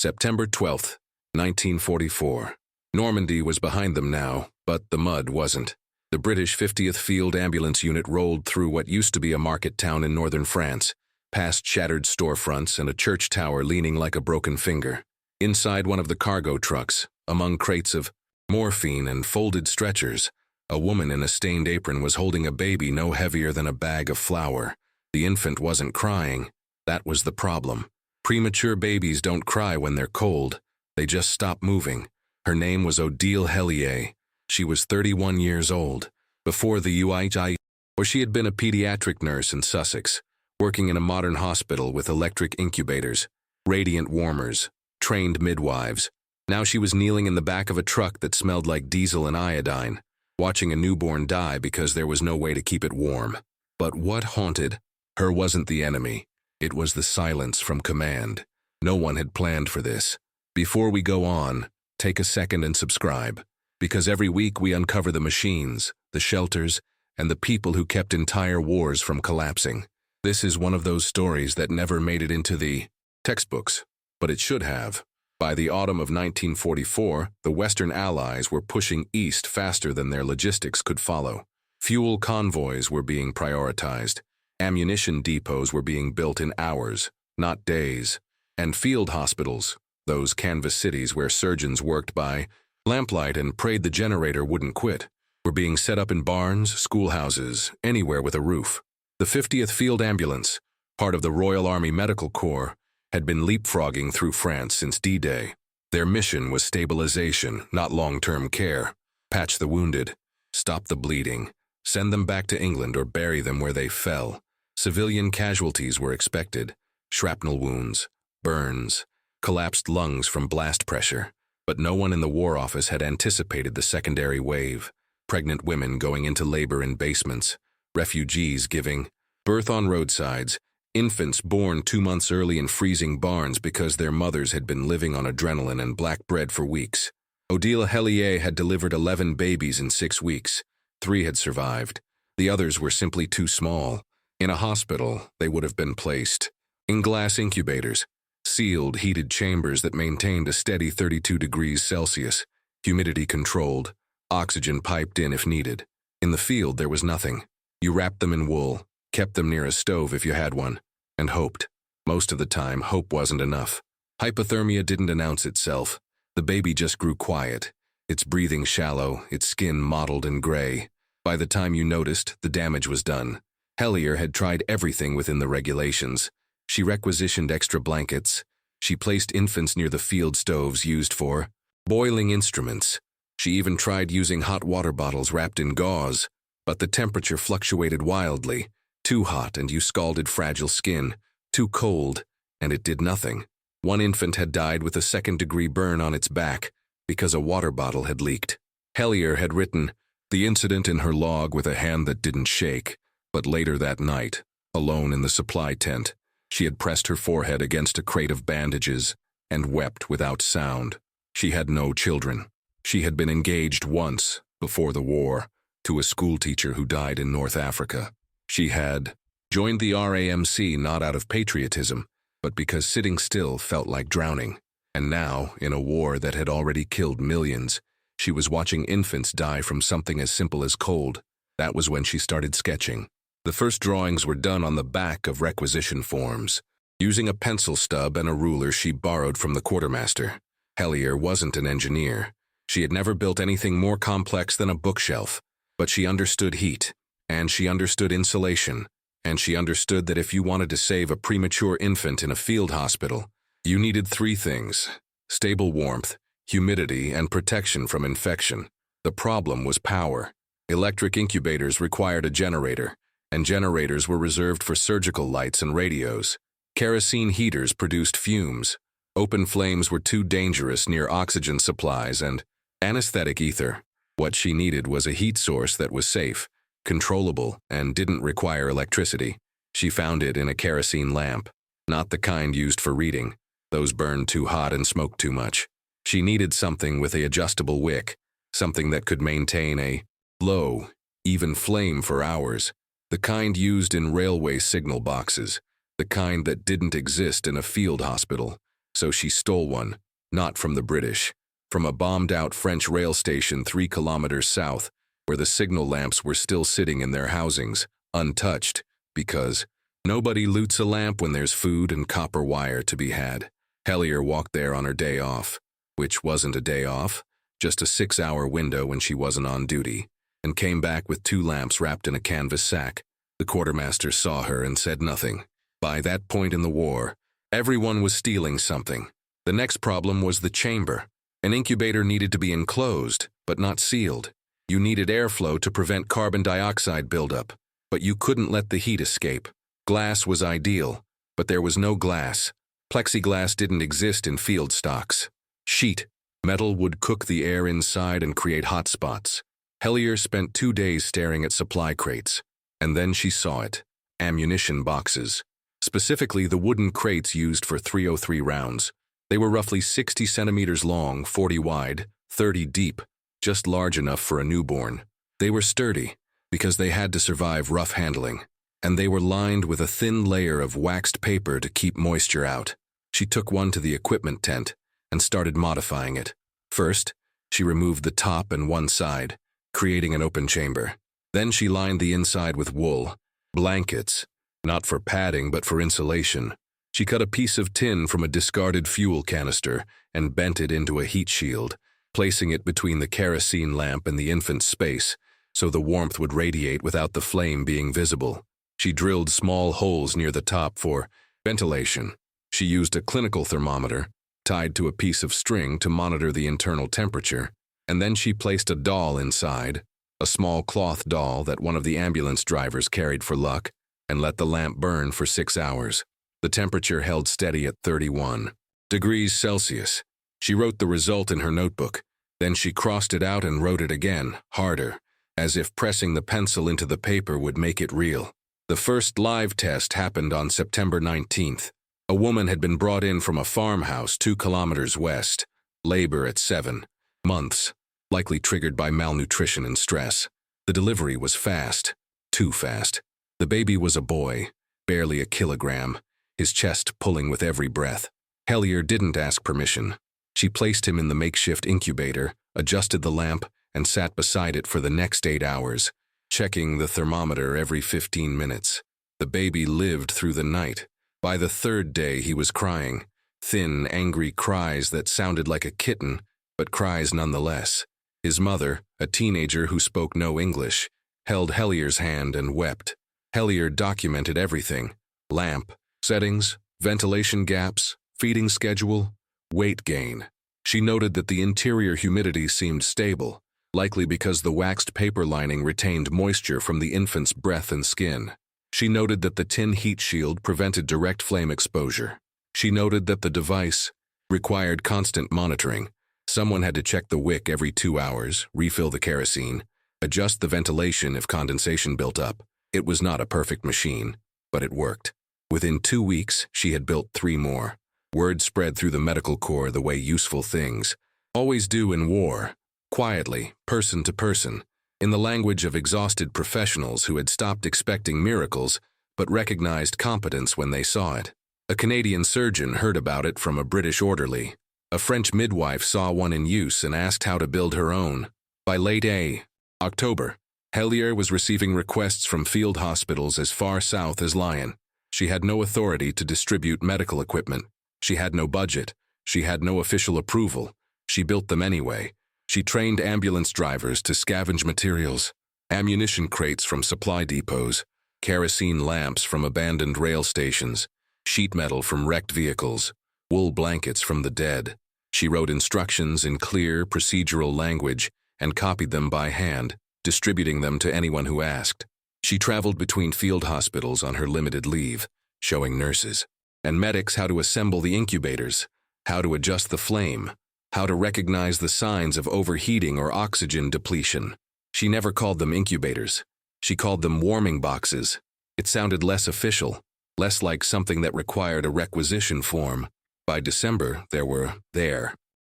September 12th, 1944. Normandy was behind them now, but the mud wasn't. The British 50th Field Ambulance Unit rolled through what used to be a market town in northern France, past shattered storefronts and a church tower leaning like a broken finger. Inside one of the cargo trucks, among crates of morphine and folded stretchers, a woman in a stained apron was holding a baby no heavier than a bag of flour. The infant wasn't crying. That was the problem. Premature babies don't cry when they're cold. They just stop moving. Her name was Odile Hellier. She was 31 years old. Before the UII, or she had been a pediatric nurse in Sussex, working in a modern hospital with electric incubators, radiant warmers, trained midwives. Now she was kneeling in the back of a truck that smelled like diesel and iodine, watching a newborn die because there was no way to keep it warm. But what haunted her wasn't the enemy. It was the silence from command. No one had planned for this. Before we go on, take a second and subscribe, because every week we uncover the machines, the shelters, and the people who kept entire wars from collapsing. This is one of those stories that never made it into the textbooks, but it should have. By the autumn of 1944, the Western Allies were pushing east faster than their logistics could follow. Fuel convoys were being prioritized. Ammunition depots were being built in hours, not days. And field hospitals, those canvas cities where surgeons worked by lamplight and prayed the generator wouldn't quit, were being set up in barns, schoolhouses, anywhere with a roof. The 50th Field Ambulance, part of the Royal Army Medical Corps, had been leapfrogging through France since D-Day. Their mission was stabilization, not long-term care. Patch the wounded, stop the bleeding, send them back to England or bury them where they fell. Civilian casualties were expected: shrapnel wounds, burns, collapsed lungs from blast pressure. But no one in the War Office had anticipated the secondary wave: pregnant women going into labor in basements, refugees giving birth on roadsides, infants born 2 months early in freezing barns because their mothers had been living on adrenaline and black bread for weeks. Odile Hellier had delivered 11 babies in 6 weeks. 3 had survived. The others were simply too small. In a hospital, they would have been placed in glass incubators, sealed, heated chambers that maintained a steady 32 degrees Celsius, humidity controlled, oxygen piped in if needed. In the field, there was nothing. You wrapped them in wool, kept them near a stove if you had one, and hoped. Most of the time, hope wasn't enough. Hypothermia didn't announce itself. The baby just grew quiet, its breathing shallow, its skin mottled and gray. By the time you noticed, the damage was done. Hellier had tried everything within the regulations. She requisitioned extra blankets. She placed infants near the field stoves used for boiling instruments. She even tried using hot water bottles wrapped in gauze, but the temperature fluctuated wildly. Too hot and you scalded fragile skin. Too cold, and it did nothing. One infant had died with a second-degree burn on its back because a water bottle had leaked. Hellier had written the incident in her log with a hand that didn't shake. But later that night, alone in the supply tent, she had pressed her forehead against a crate of bandages and wept without sound. She had no children. She had been engaged once, before the war, to a schoolteacher who died in North Africa. She had joined the RAMC not out of patriotism, but because sitting still felt like drowning. And now, in a war that had already killed millions, she was watching infants die from something as simple as cold. That was when she started sketching. The first drawings were done on the back of requisition forms, using a pencil stub and a ruler she borrowed from the quartermaster. Hellier wasn't an engineer. She had never built anything more complex than a bookshelf, but she understood heat, and she understood insulation, and she understood that if you wanted to save a premature infant in a field hospital, you needed 3 things: stable warmth, humidity, and protection from infection. The problem was power. Electric incubators required a generator, and generators were reserved for surgical lights and radios. Kerosene heaters produced fumes. Open flames were too dangerous near oxygen supplies and anesthetic ether. What she needed was a heat source that was safe, controllable, and didn't require electricity. She found it in a kerosene lamp, not the kind used for reading. Those burned too hot and smoked too much. She needed something with an adjustable wick, something that could maintain a low, even flame for hours. The kind used in railway signal boxes, the kind that didn't exist in a field hospital. So she stole one, not from the British, from a bombed-out French rail station 3 kilometers south, where the signal lamps were still sitting in their housings, untouched, because nobody loots a lamp when there's food and copper wire to be had. Hellier walked there on her day off, which wasn't a day off, just a 6-hour window when she wasn't on duty, and came back with 2 lamps wrapped in a canvas sack. The quartermaster saw her and said nothing. By that point in the war, everyone was stealing something. The next problem was the chamber. An incubator needed to be enclosed, but not sealed. You needed airflow to prevent carbon dioxide buildup, but you couldn't let the heat escape. Glass was ideal, but there was no glass. Plexiglass didn't exist in field stocks. Sheet metal would cook the air inside and create hot spots. Hellier spent 2 days staring at supply crates, and then she saw it. Ammunition boxes. Specifically the wooden crates used for .303 rounds. They were roughly 60 centimeters long, 40 wide, 30 deep, just large enough for a newborn. They were sturdy, because they had to survive rough handling, and they were lined with a thin layer of waxed paper to keep moisture out. She took one to the equipment tent and started modifying it. First, she removed the top and one side, creating an open chamber. Then she lined the inside with wool, blankets, not for padding but for insulation. She cut a piece of tin from a discarded fuel canister and bent it into a heat shield, placing it between the kerosene lamp and the infant's space, so the warmth would radiate without the flame being visible. She drilled small holes near the top for ventilation. She used a clinical thermometer, tied to a piece of string to monitor the internal temperature, and then she placed a doll inside, a small cloth doll that one of the ambulance drivers carried for luck, and let the lamp burn for 6 hours. The temperature held steady at 31 degrees Celsius. She wrote the result in her notebook. Then she crossed it out and wrote it again, harder, as if pressing the pencil into the paper would make it real. The first live test happened on September 19th. A woman had been brought in from a farmhouse 2 kilometers west. Labor at 7 months, likely triggered by malnutrition and stress. The delivery was fast, too fast. The baby was a boy, barely a kilogram, his chest pulling with every breath. Hellier didn't ask permission. She placed him in the makeshift incubator, adjusted the lamp, and sat beside it for the next 8 hours, checking the thermometer every 15 minutes. The baby lived through the night. By the 3rd day he was crying, thin, angry cries that sounded like a kitten, but cries nonetheless. His mother, a teenager who spoke no English, held Hellier's hand and wept. Hellier documented everything: lamp, settings, ventilation gaps, feeding schedule, weight gain. She noted that the interior humidity seemed stable, likely because the waxed paper lining retained moisture from the infant's breath and skin. She noted that the tin heat shield prevented direct flame exposure. She noted that the device required constant monitoring. Someone had to check the wick every 2 hours, refill the kerosene, adjust the ventilation if condensation built up. It was not a perfect machine, but it worked. Within 2 weeks, she had built 3 more. Word spread through the medical corps the way useful things always do in war, quietly, person to person, in the language of exhausted professionals who had stopped expecting miracles but recognized competence when they saw it. A Canadian surgeon heard about it from a British orderly. A French midwife saw one in use and asked how to build her own. By late October, Hellier was receiving requests from field hospitals as far south as Lyon. She had no authority to distribute medical equipment. She had no budget. She had no official approval. She built them anyway. She trained ambulance drivers to scavenge materials, ammunition crates from supply depots, kerosene lamps from abandoned rail stations, sheet metal from wrecked vehicles, wool blankets from the dead. She wrote instructions in clear, procedural language and copied them by hand, distributing them to anyone who asked. She traveled between field hospitals on her limited leave, showing nurses and medics how to assemble the incubators, how to adjust the flame, how to recognize the signs of overheating or oxygen depletion. She never called them incubators. She called them warming boxes. It sounded less official, less like something that required a requisition form. By December, there were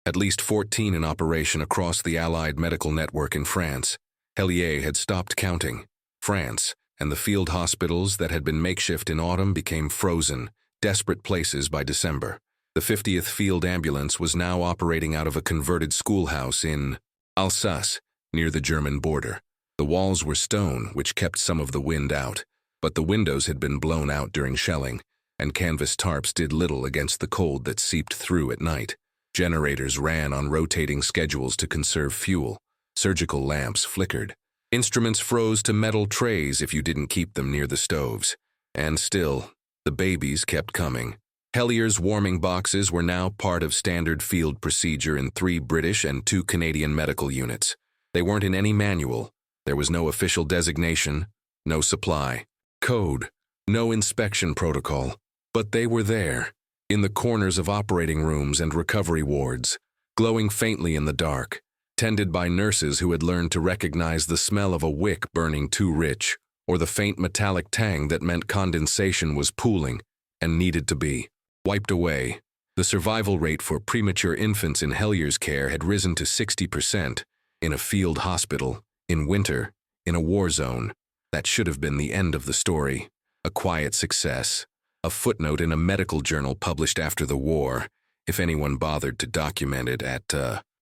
at least 14 in operation across the Allied medical network in France. Hellier had stopped counting. France and the field hospitals that had been makeshift in autumn became frozen, desperate places by December. The 50th Field Ambulance was now operating out of a converted schoolhouse in Alsace, near the German border. The walls were stone, which kept some of the wind out, but the windows had been blown out during shelling, and canvas tarps did little against the cold that seeped through at night. Generators ran on rotating schedules to conserve fuel. Surgical lamps flickered. Instruments froze to metal trays if you didn't keep them near the stoves. And still, the babies kept coming. Hellier's warming boxes were now part of standard field procedure in 3 British and 2 Canadian medical units. They weren't in any manual. There was no official designation, no supply code, no inspection protocol. But they were there, in the corners of operating rooms and recovery wards, glowing faintly in the dark, tended by nurses who had learned to recognize the smell of a wick burning too rich, or the faint metallic tang that meant condensation was pooling and needed to be wiped away. The survival rate for premature infants in Hellier's care had risen to 60%, in a field hospital, in winter, in a war zone. That should have been the end of the story. A quiet success. A footnote in a medical journal published after the war, if anyone bothered to document it at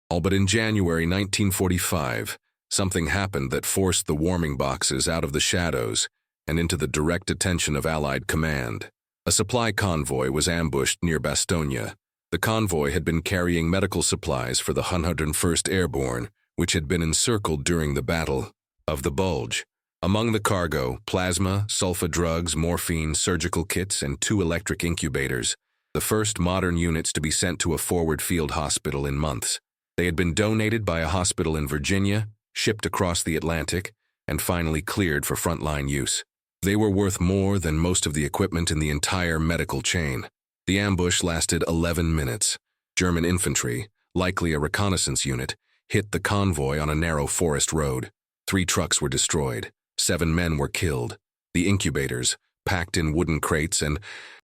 all. But in January 1945, something happened that forced the warming boxes out of the shadows and into the direct attention of Allied command. A supply convoy was ambushed near Bastogne. The convoy had been carrying medical supplies for the 101st Airborne, which had been encircled during the Battle of the Bulge. Among the cargo, plasma, sulfa drugs, morphine, surgical kits, and 2 electric incubators, the first modern units to be sent to a forward field hospital in months. They had been donated by a hospital in Virginia, shipped across the Atlantic, and finally cleared for frontline use. They were worth more than most of the equipment in the entire medical chain. The ambush lasted 11 minutes. German infantry, likely a reconnaissance unit, hit the convoy on a narrow forest road. 3 trucks were destroyed. 7 men were killed. The incubators, packed in wooden crates and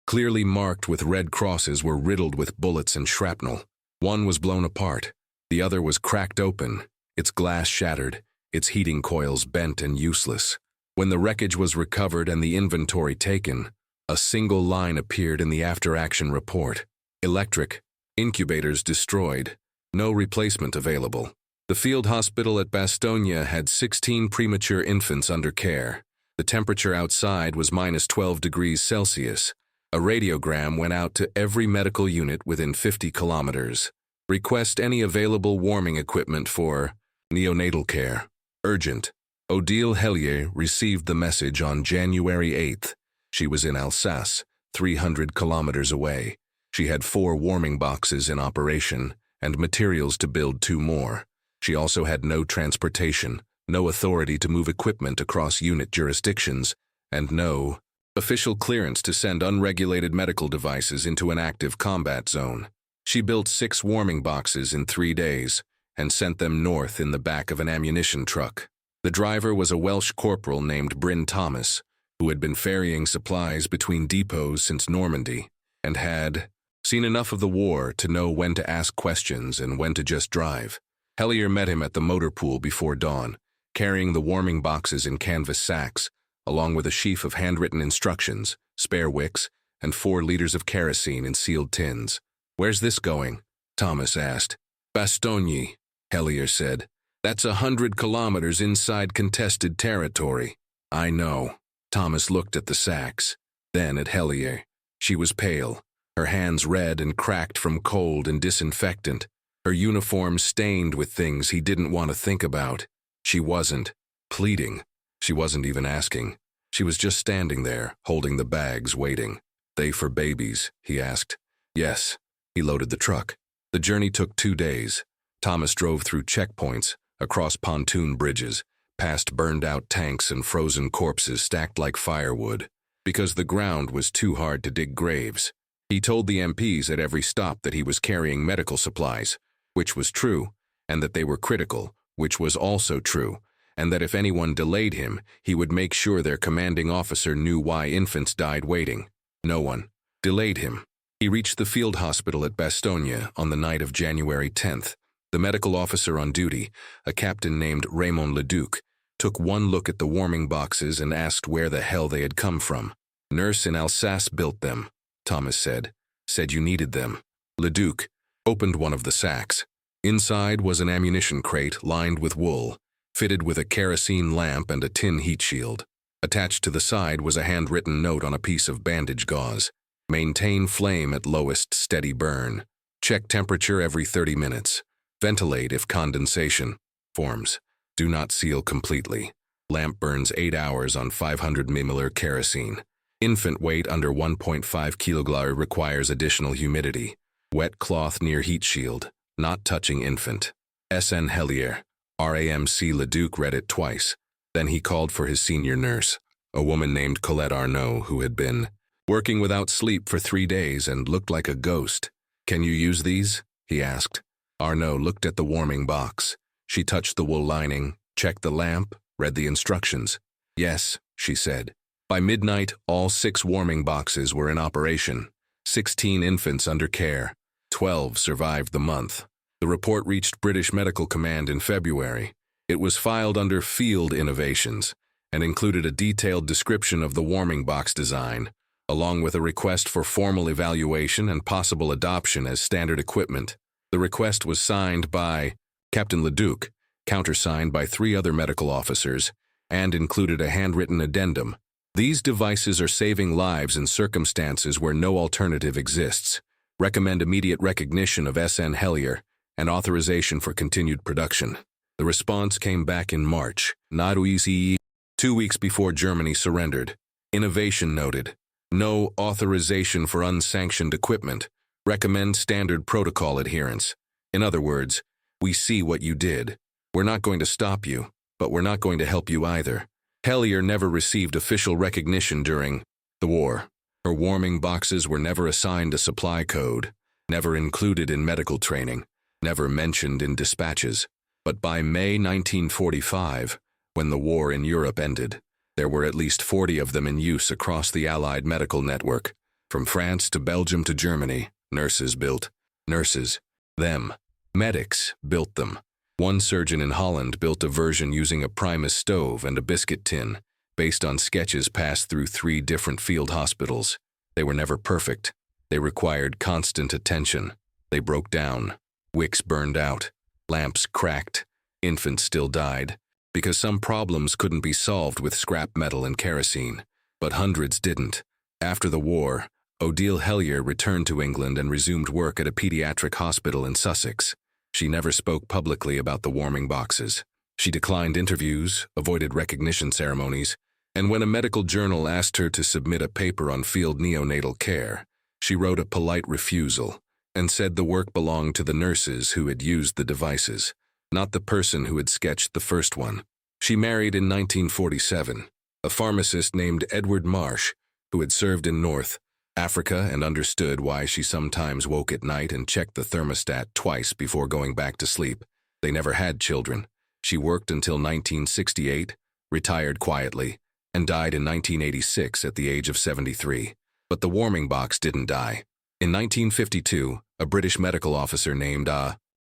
clearly marked with red crosses, were riddled with bullets and shrapnel. One was blown apart. The other was cracked open, its glass shattered, its heating coils bent and useless. When the wreckage was recovered and the inventory taken, a single line appeared in the after-action report. Electric, incubators destroyed, no replacement available. The field hospital at Bastogne had 16 premature infants under care. The temperature outside was -12 degrees Celsius. A radiogram went out to every medical unit within 50 kilometers. Request any available warming equipment for neonatal care. Urgent. Odile Hellier received the message on January 8th. She was in Alsace, 300 kilometers away. She had 4 warming boxes in operation and materials to build 2 more. She also had no transportation, no authority to move equipment across unit jurisdictions, and no official clearance to send unregulated medical devices into an active combat zone. She built 6 warming boxes in 3 days and sent them north in the back of an ammunition truck. The driver was a Welsh corporal named Bryn Thomas, who had been ferrying supplies between depots since Normandy and had seen enough of the war to know when to ask questions and when to just drive. Hellier met him at the motor pool before dawn, carrying the warming boxes in canvas sacks, along with a sheaf of handwritten instructions, spare wicks, and 4 liters of kerosene in sealed tins. "Where's this going?" Thomas asked. "Bastogne," Hellier said. "That's 100 kilometers inside contested territory." "I know." Thomas looked at the sacks, then at Hellier. She was pale, her hands red and cracked from cold and disinfectant, her uniform stained with things he didn't want to think about. She wasn't pleading. She wasn't even asking. She was just standing there, holding the bags, waiting. "They for babies?" he asked. "Yes." He loaded the truck. The journey took 2 days. Thomas drove through checkpoints, across pontoon bridges, past burned-out tanks and frozen corpses stacked like firewood, because the ground was too hard to dig graves. He told the MPs at every stop that he was carrying medical supplies, which was true, and that they were critical, which was also true, and that if anyone delayed him, he would make sure their commanding officer knew why infants died waiting. No one delayed him. He reached the field hospital at Bastogne on the night of January 10th. The medical officer on duty, a captain named Raymond Leduc, took one look at the warming boxes and asked where the hell they had come from. "Nurse in Alsace built them," Thomas said. said you needed them. Leduc opened one of the sacks. Inside was an ammunition crate lined with wool, fitted with a kerosene lamp and a tin heat shield. Attached to the side was a handwritten note on a piece of bandage gauze. Maintain flame at lowest steady burn. Check temperature every 30 minutes. Ventilate if condensation forms. Do not seal completely. Lamp burns 8 hours on 500 mmol kerosene. Infant weight under 1.5 kg requires additional humidity. Wet cloth near heat shield. Not touching infant. S.N. Hellier. RAMC Leduc read it twice. Then he called for his senior nurse, a woman named Colette Arnaud, who had been working without sleep for 3 days and looked like a ghost. Can you use these? He asked. Arnaud looked at the warming box. She touched the wool lining, checked the lamp, read the instructions. Yes, she said. By midnight, all 6 warming boxes were in operation. 16 infants under care. 12 survived the month. The report reached British Medical Command in February. It was filed under Field Innovations and included a detailed description of the warming box design, along with a request for formal evaluation and possible adoption as standard equipment. The request was signed by Captain Leduc, countersigned by 3 other medical officers, and included a handwritten addendum. These devices are saving lives in circumstances where no alternative exists. Recommend immediate recognition of S.N. Hellier and authorization for continued production. The response came back in March, not easy, 2 weeks before Germany surrendered. Innovation noted. No authorization for unsanctioned equipment. Recommend standard protocol adherence. In other words, we see what you did. We're not going to stop you, but we're not going to help you either. Hellier never received official recognition during the war. Her warming boxes were never assigned a supply code, never included in medical training, never mentioned in dispatches. But by May 1945, when the war in Europe ended, there were at least 40 of them in use across the Allied medical network. From France to Belgium to Germany, nurses built nurses. Them. Medics built them. One surgeon in Holland built a version using a Primus stove and a biscuit tin, based on sketches passed through 3 different field hospitals. They were never perfect. They required constant attention. They broke down. Wicks burned out. Lamps cracked. Infants still died. Because some problems couldn't be solved with scrap metal and kerosene. But hundreds didn't. After the war, Odile Hellier returned to England and resumed work at a pediatric hospital in Sussex. She never spoke publicly about the warming boxes. She declined interviews, avoided recognition ceremonies, and when a medical journal asked her to submit a paper on field neonatal care, she wrote a polite refusal and said the work belonged to the nurses who had used the devices, not the person who had sketched the first one. She married in 1947, a pharmacist named Edward Marsh, who had served in North Africa and understood why she sometimes woke at night and checked the thermostat twice before going back to sleep. They never had children. She worked until 1968, retired quietly, and died in 1986 at the age of 73. But the warming box didn't die. In 1952, a British medical officer named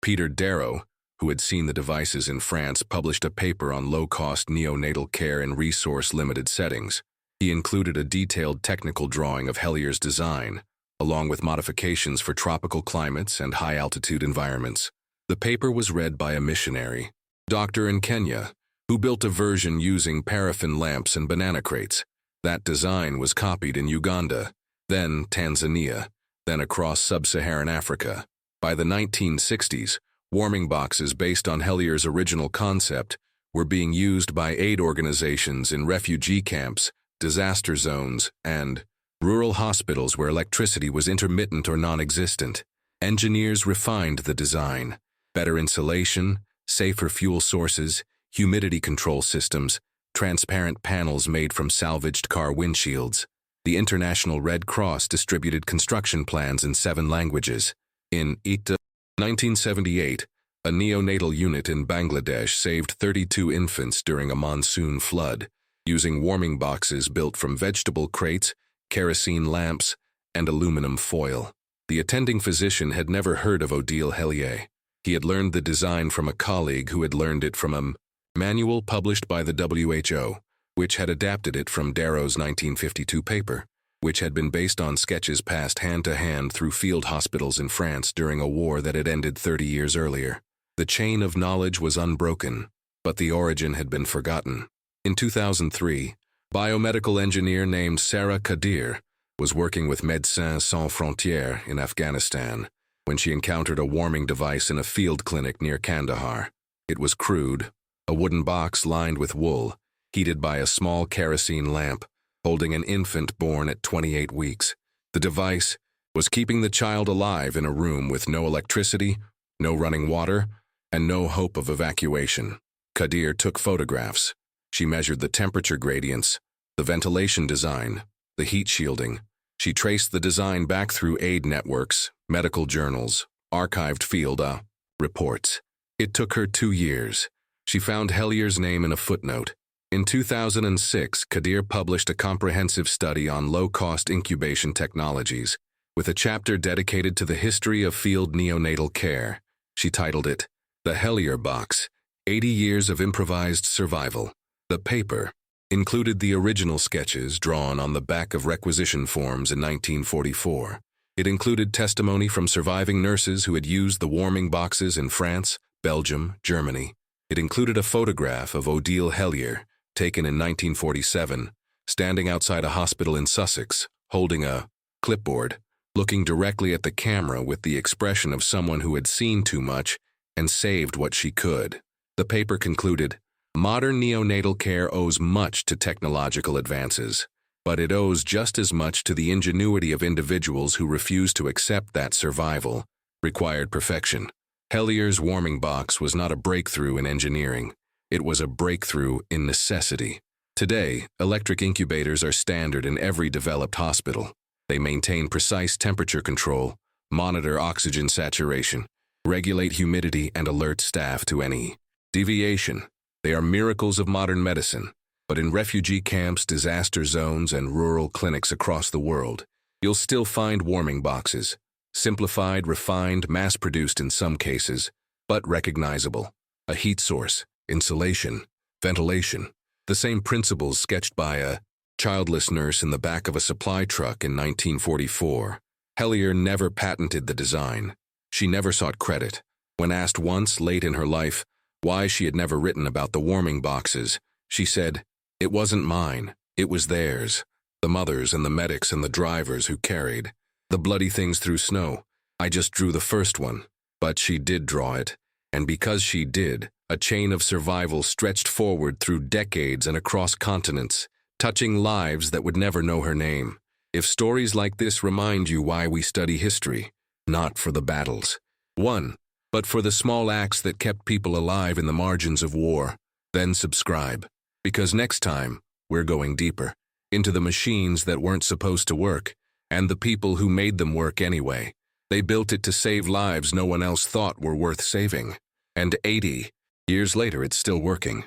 Peter Darrow, who had seen the devices in France, published a paper on low-cost neonatal care in resource-limited settings. He included a detailed technical drawing of Hellier's design, along with modifications for tropical climates and high-altitude environments. The paper was read by a missionary, doctor in Kenya, who built a version using paraffin lamps and banana crates. That design was copied in Uganda, then Tanzania, then across sub-Saharan Africa. By the 1960s, warming boxes based on Hellier's original concept were being used by aid organizations in refugee camps, disaster zones, and rural hospitals where electricity was intermittent or non-existent. Engineers refined the design. Better insulation, safer fuel sources, humidity control systems, transparent panels made from salvaged car windshields. The International Red Cross distributed construction plans in 7 languages. In 1978, a neonatal unit in Bangladesh saved 32 infants during a monsoon flood, using warming boxes built from vegetable crates, kerosene lamps, and aluminum foil. The attending physician had never heard of Odile Hellier. He had learned the design from a colleague who had learned it from a manual published by the WHO, which had adapted it from Darrow's 1952 paper. which had been based on sketches passed hand to hand through field hospitals in France during a war that had ended 30 years earlier. The chain of knowledge was unbroken, but the origin had been forgotten. In 2003, biomedical engineer named Sarah Kadir was working with Médecins Sans Frontières in Afghanistan when she encountered a warming device in a field clinic near Kandahar. It was crude, a wooden box lined with wool, heated by a small kerosene lamp, holding an infant born at 28 weeks. The device was keeping the child alive in a room with no electricity, no running water, and no hope of evacuation. Kadir took photographs. She measured the temperature gradients, the ventilation design, the heat shielding. She traced the design back through aid networks, medical journals, archived field reports. It took her 2 years. She found Hellier's name in a footnote. In 2006, Kadir published a comprehensive study on low-cost incubation technologies, with a chapter dedicated to the history of field neonatal care. She titled it, The Hellier Box, 80 Years of Improvised Survival. The paper included the original sketches drawn on the back of requisition forms in 1944. It included testimony from surviving nurses who had used the warming boxes in France, Belgium, Germany. It included a photograph of Odile Hellier, taken in 1947, standing outside a hospital in Sussex, holding a clipboard, looking directly at the camera with the expression of someone who had seen too much and saved what she could. The paper concluded, modern neonatal care owes much to technological advances, but it owes just as much to the ingenuity of individuals who refuse to accept that survival required perfection. Hellier's warming box was not a breakthrough in engineering. It was a breakthrough in necessity. Today, electric incubators are standard in every developed hospital. They maintain precise temperature control, monitor oxygen saturation, regulate humidity, and alert staff to any deviation. They are miracles of modern medicine. But in refugee camps, disaster zones, and rural clinics across the world, you'll still find warming boxes. Simplified, refined, mass-produced in some cases, but recognizable. A heat source, insulation, ventilation. The same principles sketched by a childless nurse in the back of a supply truck in 1944. Hellier never patented the design. She never sought credit. When asked once, late in her life, why she had never written about the warming boxes, she said, "It wasn't mine, it was theirs. The mothers and the medics and the drivers who carried the bloody things through snow. I just drew the first one." But she did draw it, and because she did, a chain of survival stretched forward through decades and across continents, touching lives that would never know her name. If stories like this remind you why we study history, not for the battles won, but for the small acts that kept people alive in the margins of war, then subscribe. Because next time, we're going deeper, into the machines that weren't supposed to work, and the people who made them work anyway. They built it to save lives no one else thought were worth saving. And 80 years later, it's still working.